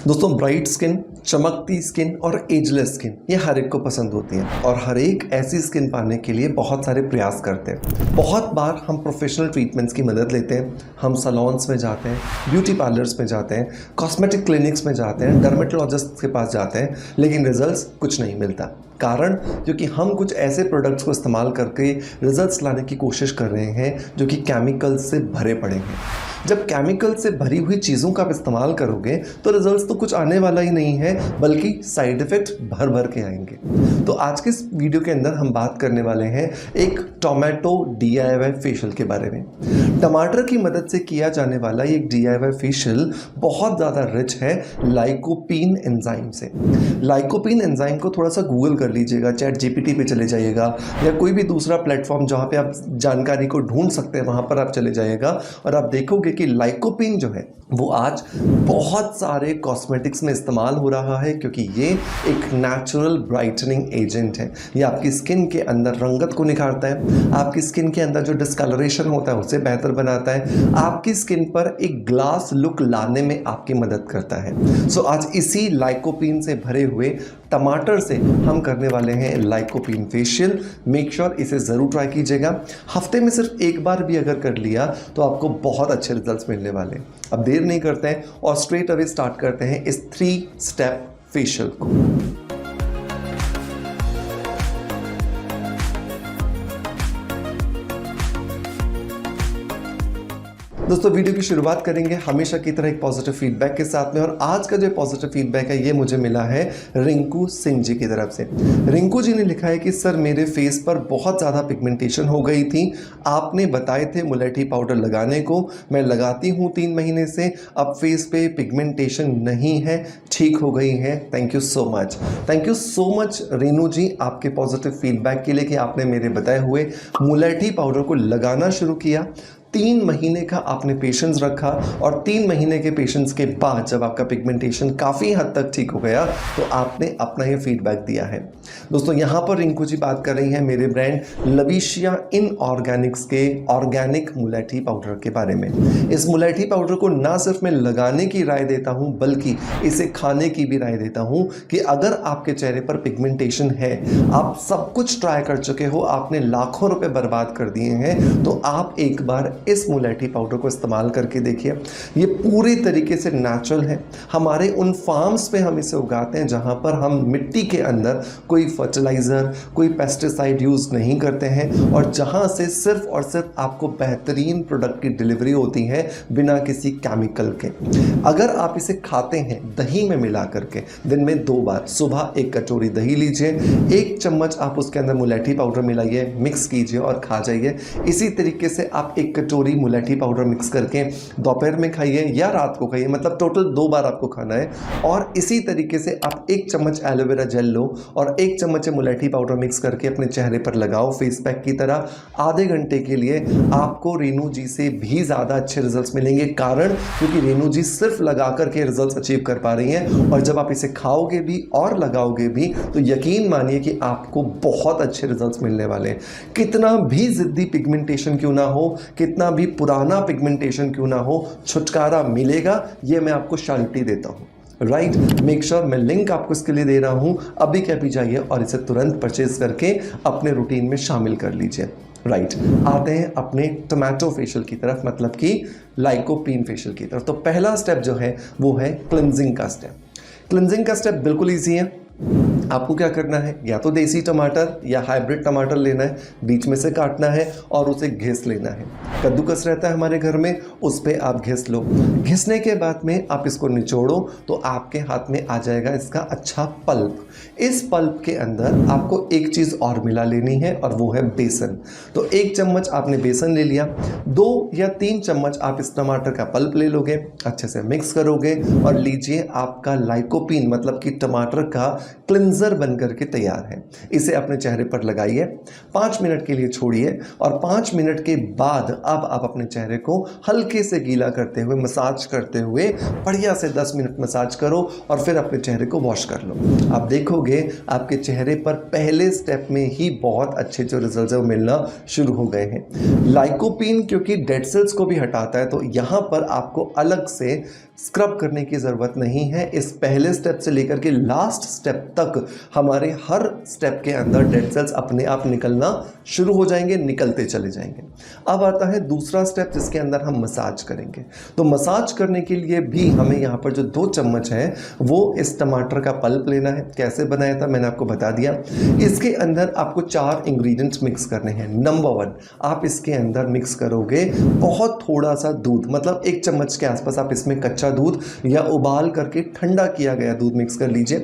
दोस्तों bright skin, चमकती skin और एजलेस स्किन ये हर एक को पसंद होती है और हर एक ऐसी स्किन पाने के लिए बहुत सारे प्रयास करते हैं। बहुत बार हम प्रोफेशनल ट्रीटमेंट्स की मदद लेते हैं, हम सैलून्स में जाते हैं, ब्यूटी पार्लर्स में जाते हैं, कॉस्मेटिक क्लिनिक्स में जाते हैं, डर्मेटोलॉजिस्ट के पास जाते हैं, लेकिन रिजल्ट्स कुछ नहीं मिलता। कारण क्योंकि हम कुछ ऐसे प्रोडक्ट्स को इस्तेमाल करके रिजल्ट्स लाने की कोशिश कर रहे हैं जो कि केमिकल से भरे पड़े हैं। जब केमिकल से भरी हुई चीज़ों का आप इस्तेमाल करोगे तो रिजल्ट्स तो कुछ आने वाला ही नहीं है, बल्कि साइड इफ़ेक्ट भर भर के आएंगे। तो आज के इस वीडियो के अंदर हम बात करने वाले हैं एक टोमेटो DIY फेशियल के बारे में। टमाटर की मदद से किया जाने वाला ये DIY फेशियल बहुत ज़्यादा रिच है लाइकोपीन एंजाइम से। लाइकोपीन एंजाइम को थोड़ा सा गूगल कर लीजिएगा, ChatGPT पे चले जाइएगा या कोई भी दूसरा प्लेटफॉर्म जहाँ पे आप जानकारी को ढूंढ सकते हैं वहाँ पर आप चले जाइएगा और आप देखोगे कि लाइकोपीन जो है वो आज बहुत सारे कॉस्मेटिक्स में इस्तेमाल हो रहा है, क्योंकि ये एक नेचुरल ब्राइटनिंग एजेंट है। ये आपकी स्किन के अंदर रंगत को निखारता है, आपकी स्किन के अंदर जो डिस्कलरेशन होता है उसे बेहतर बनाता है, आपकी स्किन पर एक ग्लास लुक लाने में आपकी मदद करता है। सो आज इसी लाइकोपीन से भरे हुए टमाटर से हम करने वाले हैं लाइकोपीन फेशियल। मेक श्योर इसे ज़रूर ट्राई कीजिएगा। हफ्ते में सिर्फ एक बार भी अगर कर लिया तो आपको बहुत अच्छे रिजल्ट्स मिलने वाले। अब देर नहीं करते हैं और स्ट्रेट अवे स्टार्ट करते हैं इस 3 स्टेप फेशियल को। दोस्तों वीडियो की शुरुआत करेंगे हमेशा की तरह एक पॉजिटिव फीडबैक के साथ में, और आज का जो पॉजिटिव फीडबैक है ये मुझे मिला है रिंकू सिंह जी की तरफ से। रिंकू जी ने लिखा है कि सर मेरे फेस पर बहुत ज़्यादा पिगमेंटेशन हो गई थी, आपने बताए थे मुलेठी पाउडर लगाने को, मैं लगाती हूँ 3 महीने से, अब फेस पे पिगमेंटेशन नहीं है, ठीक हो गई है। Thank you so much. Thank you so much Renu ji आपके पॉजिटिव फीडबैक के लिए कि आपने मेरे बताए हुए मुलेठी पाउडर को लगाना शुरू किया। 3 महीने का आपने पेशेंस रखा और 3 महीने के पेशेंस के बाद जब आपका पिगमेंटेशन काफ़ी हद तक ठीक हो गया तो आपने अपना ये फीडबैक दिया है। दोस्तों यहाँ पर रिंकू जी बात कर रही हैं मेरे ब्रांड लविशिया इनऑर्गेनिक्स के ऑर्गेनिक मुलेठी पाउडर के बारे में। इस मुलेठी पाउडर को ना सिर्फ मैं लगाने की राय देता हूँ बल्कि इसे खाने की भी राय देता हूँ कि अगर आपके चेहरे पर पिगमेंटेशन है, आप सब कुछ ट्राई कर चुके हो, आपने लाखों रुपए बर्बाद कर दिए हैं, तो आप एक बार इस मुलेठी पाउडर को इस्तेमाल करके देखिए। ये पूरी तरीके से नेचुरल है। हमारे उन फार्म्स पे हम इसे उगाते हैं जहाँ पर हम मिट्टी के अंदर कोई फर्टिलाइज़र, कोई पेस्टिसाइड यूज़ नहीं करते हैं और जहाँ से सिर्फ और सिर्फ आपको बेहतरीन प्रोडक्ट की डिलीवरी होती है बिना किसी केमिकल के। अगर आप इसे खाते हैं दही में मिला करके, दिन में 2 बार, सुबह 1 कटोरी दही लीजिए, 1 चम्मच आप उसके अंदर मुलेठी पाउडर मिलाइए, मिक्स कीजिए और खा जाइए। इसी तरीके से आप 1 कटोरी मुलेठी पाउडर मिक्स करके दोपहर में खाइए या रात को खाइए, मतलब टोटल 2 बार आपको खाना है। और इसी तरीके से आप 1 चम्मच एलोवेरा जेल लो और 1 चम्मच मुलेठी पाउडर मिक्स करके अपने चेहरे पर लगाओ फेस पैक की तरह। आधे घंटे के लिए आपको रेनू जी से भी ज़्यादा अच्छे रिजल्ट्स मिलेंगे। कारण क्योंकि रेनू जी सिर्फ लगा करके रिजल्ट्स अचीव कर पा रही हैं, और जब आप इसे खाओगे भी और लगाओगे भी तो यकीन मानिए कि आपको बहुत अच्छे रिजल्ट्स मिलने वाले हैं। कितना भी जिद्दी पिगमेंटेशन क्यों ना हो, कितना भी पुराना पिगमेंटेशन क्यों ना हो, छुटकारा मिलेगा, ये मैं आपको श्योरिटी देता हूँ। राइट, मेक श्योर मैं लिंक आपको इसके लिए दे रहा हूँ, अभी क्या भी जाइए और इसे तुरंत परचेज करके अपने रूटीन में शामिल कर लीजिए। राइट, आते हैं अपने टोमेटो फेशियल की तरफ, मतलब कि लाइकोपीन फेशियल की तरफ। तो पहला स्टेप जो है वो है क्लिनजिंग का स्टेप। क्लिनजिंग का स्टेप बिल्कुल ईजी है। आपको क्या करना है, या तो देसी टमाटर या हाइब्रिड टमाटर लेना है, बीच में से काटना है और उसे घिस लेना है। कद्दूकस रहता है हमारे घर में, उस पर आप घिस लो। घिसने के बाद में आप इसको निचोड़ो तो आपके हाथ में आ जाएगा इसका अच्छा पल्प। इस पल्प के अंदर आपको एक चीज़ और मिला लेनी है और वो है बेसन। तो 1 चम्मच आपने बेसन ले लिया, 2 या 3 चम्मच आप इस टमाटर का पल्प ले लोगे, अच्छे से मिक्स करोगे और लीजिए आपका लाइकोपीन मतलब कि टमाटर का क्लिंजर बनकर के तैयार है। इसे अपने चेहरे पर लगाइए, 5 मिनट के लिए छोड़िए और 5 मिनट के बाद अब आप अपने चेहरे को हल्के से गीला करते हुए, मसाज करते हुए बढ़िया से 10 मिनट मसाज करो और फिर अपने चेहरे को वॉश कर लो। आप देखोगे आपके चेहरे पर पहले स्टेप में ही बहुत अच्छे जो रिजल्ट्स है वो मिलना शुरू हो गए हैं। लाइकोपीन क्योंकि डेड सेल्स को भी हटाता है, तो यहाँ पर आपको अलग से स्क्रब करने की ज़रूरत नहीं है। इस पहले स्टेप से लेकर के लास्ट स्टेप तक हमारे हर स्टेप के अंदर डेड सेल्स अपने आप निकलना शुरू हो जाएंगे, निकलते चले जाएंगे। अब आता है दूसरा स्टेप जिसके अंदर हम मसाज करेंगे। तो मसाज करने के लिए भी हमें यहाँ पर जो 2 चम्मच है वो इस टमाटर का पल्प लेना है। कैसे बनाया था मैंने आपको बता दिया। इसके अंदर आपको 4 इंग्रेडिएंट्स मिक्स करने हैं। नंबर 1, आप इसके अंदर मिक्स करोगे बहुत थोड़ा सा दूध, मतलब 1 चम्मच के आसपास आप इसमें कच्चा दूध या उबाल करके ठंडा किया गया दूध मिक्स कर लीजिए।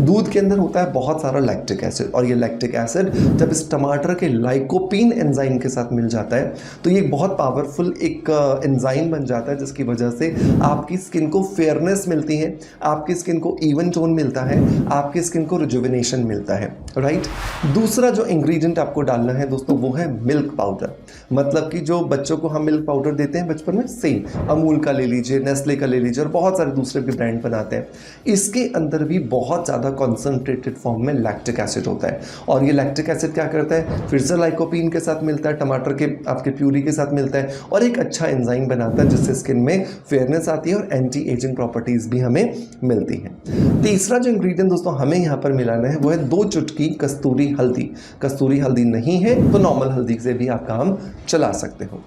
दूध के अंदर होता है बहुत सारा लैक्टिक एसिड, और ये लैक्टिक एसिड जब इस टमाटर के लाइकोपीन एंजाइम के साथ मिल जाता है तो ये बहुत पावरफुल एक एंजाइम बन जाता है, जिसकी वजह से आपकी स्किन को फेयरनेस मिलती है, आपकी स्किन को इवन टोन मिलता है, आपकी स्किन को रिजुविनेशन मिलता है, राइट। दूसरा जो इंग्रेडिएंट आपको डालना है दोस्तों वो है मिल्क पाउडर। मतलब कि जो बच्चों को हम मिल्क पाउडर देते हैं बचपन में, सेम अमूल का ले लीजिए, नेस्ले का ले लीजिए, और बहुत सारे दूसरे भी ब्रांड बनाते हैं। इसके अंदर भी बहुत ज़्यादा कॉन्सेंट्रेटेड फॉर्म में लैक्टिक एसिड होता है, और ये लैक्टिक एसिड क्या करता है, फिर से लाइकोपीन के साथ मिलता है, टमाटर के आपके प्यूरी के साथ मिलता है, और एक अच्छा एंजाइम बनाता है जिससे स्किन में फेयरनेस आती है और एंटी एजिंग प्रॉपर्टीज भी हमें मिलती हैं। तीसरा जो इंग्रेडिएंट दोस्तों हमें यहाँ पर मिलाना है वो है 2 चुटकी कस्तूरी हल्दी। कस्तूरी हल्दी नहीं है तो नॉर्मल हल्दी से भी आप काम चला सकते हो।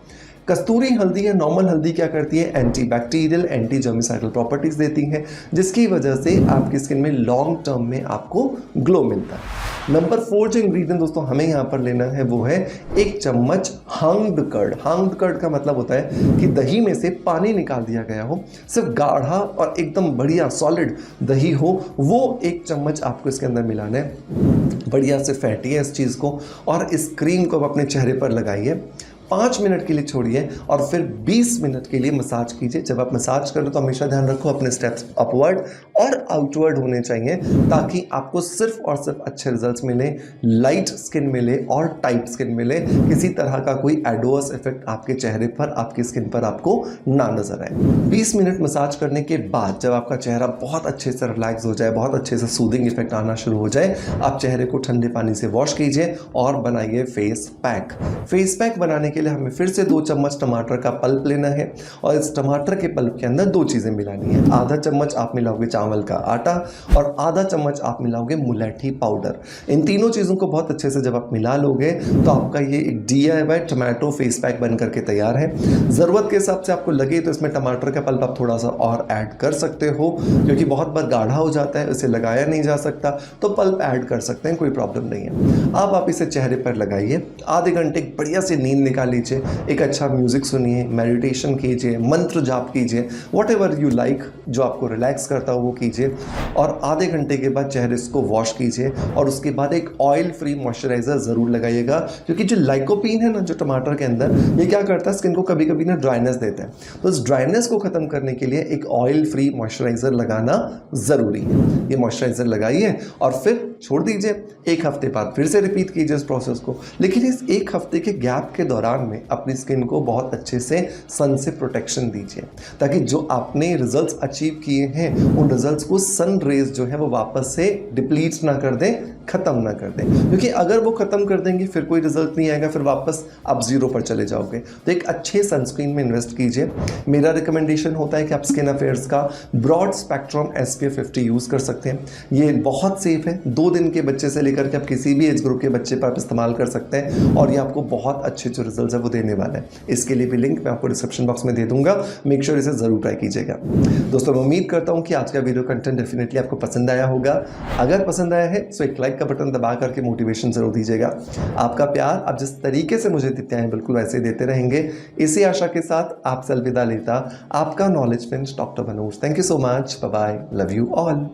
कस्तूरी हल्दी या नॉर्मल हल्दी क्या करती है, anti bacterial, anti germicidal properties देती हैं, जिसकी वजह से आपकी स्किन में लॉन्ग टर्म में आपको ग्लो मिलता है। नंबर 4 जो इंग्रेडिएंट दोस्तों हमें यहाँ पर लेना है वो है 1 चम्मच हंग्ड कर्ड। हंग्ड कर्ड का मतलब होता है कि दही में से पानी निकाल दिया गया हो, सिर्फ गाढ़ा और एकदम बढ़िया सॉलिड दही हो, वो 1 चम्मच आपको इसके अंदर मिलाना है। बढ़िया से फैटिए इस चीज़ को, और इस क्रीम को आप अपने चेहरे पर लगाइए, 5 मिनट के लिए छोड़िए, और फिर 20 मिनट के लिए मसाज कीजिए। जब आप मसाज करें तो हमेशा ध्यान रखो अपने स्टेप्स अपवर्ड और आउटवर्ड होने चाहिए, ताकि आपको सिर्फ और सिर्फ अच्छे रिजल्ट्स मिले, लाइट स्किन मिले और टाइट स्किन मिले, किसी तरह का कोई एडवर्स इफेक्ट आपके चेहरे पर, आपकी स्किन पर आपको ना नजर आए। 20 मिनट मसाज करने के बाद जब आपका चेहरा बहुत अच्छे से रिलैक्स हो जाए, बहुत अच्छे से सूदिंग इफेक्ट आना शुरू हो जाए, आप चेहरे को ठंडे पानी से वॉश कीजिए और बनाइए फेस पैक। फेस पैक बनाने के लिए हमें फिर से 2 चम्मच टमाटर का पल्प लेना है, और इस टमाटर के पल्प के अंदर 2 चीज़ें मिलानी है। आधा चम्मच आप मिलाओगे चावल का आटा, और आधा चम्मच आप मिलाओगे मुलेठी पाउडर। इन तीनों चीज़ों को बहुत अच्छे से जब आप मिला लोगे तो आपका ये एक DIY टमाटो फेस पैक बन करके तैयार है। ज़रूरत के हिसाब से आपको लगे तो इसमें टमाटर का पल्प आप थोड़ा सा और ऐड कर सकते हो, क्योंकि बहुत बार गाढ़ा हो जाता है, इसे लगाया नहीं जा सकता, तो पल्प ऐड कर सकते हैं, कोई प्रॉब्लम नहीं है। अब आप इसे चेहरे पर लगाइए, आधे घंटे बढ़िया से नींद निकाल लीजिए, एक अच्छा म्यूजिक सुनिए, मेडिटेशन कीजिए, मंत्र जाप कीजिए, वॉट एवर यू लाइक, जो आपको रिलैक्स करता हो वो कीजिए, और आधे घंटे के बाद चेहरे को वॉश कीजिए, और उसके बाद एक ऑयल फ्री मॉइस्चराइजर ज़रूर लगाइएगा, क्योंकि जो लाइकोपीन है ना जो टमाटर के अंदर, ये क्या करता है, स्किन को कभी कभी ना ड्राइनेस देता है, तो इस ड्राइनेस को ख़त्म करने के लिए एक ऑयल फ्री मॉइस्चराइजर लगाना ज़रूरी है। ये मॉइस्चराइजर लगाइए और फिर छोड़ दीजिए, 1 हफ्ते बाद फिर से रिपीट कीजिए इस प्रोसेस को। लेकिन इस 1 हफ्ते के गैप के दौरान में अपनी स्किन को बहुत अच्छे से सन से प्रोटेक्शन दीजिए, ताकि जो आपने रिजल्ट्स अचीव किए हैं उन रिजल्ट्स को सन रेज जो है वो वापस से डिप्लीट ना कर दें, ख़त्म ना कर दें, क्योंकि अगर वो ख़त्म कर देंगे फिर कोई रिजल्ट नहीं आएगा, फिर वापस आप 0 पर चले जाओगे। तो एक अच्छे सनस्क्रीन में इन्वेस्ट कीजिए। मेरा रिकमेंडेशन होता है कि आप स्किन अफेयर्स का ब्रॉड स्पेक्ट्रम SPF 50 यूज़ कर सकते हैं। ये बहुत सेफ है, 2 दिन के बच्चे से लेकर के आप किसी भी एज ग्रुप के बच्चे पर आप इस्तेमाल कर सकते हैं, और ये आपको बहुत अच्छे जो रिजल्ट है वो देने वाला है। इसके लिए भी लिंक मैं आपको डिस्क्रिप्शन बॉक्स में दे दूंगा, मेक श्योर इसे ज़रूर ट्राई कीजिएगा। दोस्तों मैं उम्मीद करता हूँ कि आज का वीडियो कंटेंट डेफिनेटली आपको पसंद आया होगा। अगर पसंद आया है तो एक लाइक का बटन दबा करके मोटिवेशन जरूर दीजिएगा। आपका प्यार आप जिस तरीके से मुझे देते हैं बिल्कुल वैसे देते रहेंगे, इसी आशा के साथ आपसे अलविदा लेता आपका knowledge friend doctor Manoj. Thank you so much, bye bye, love you all.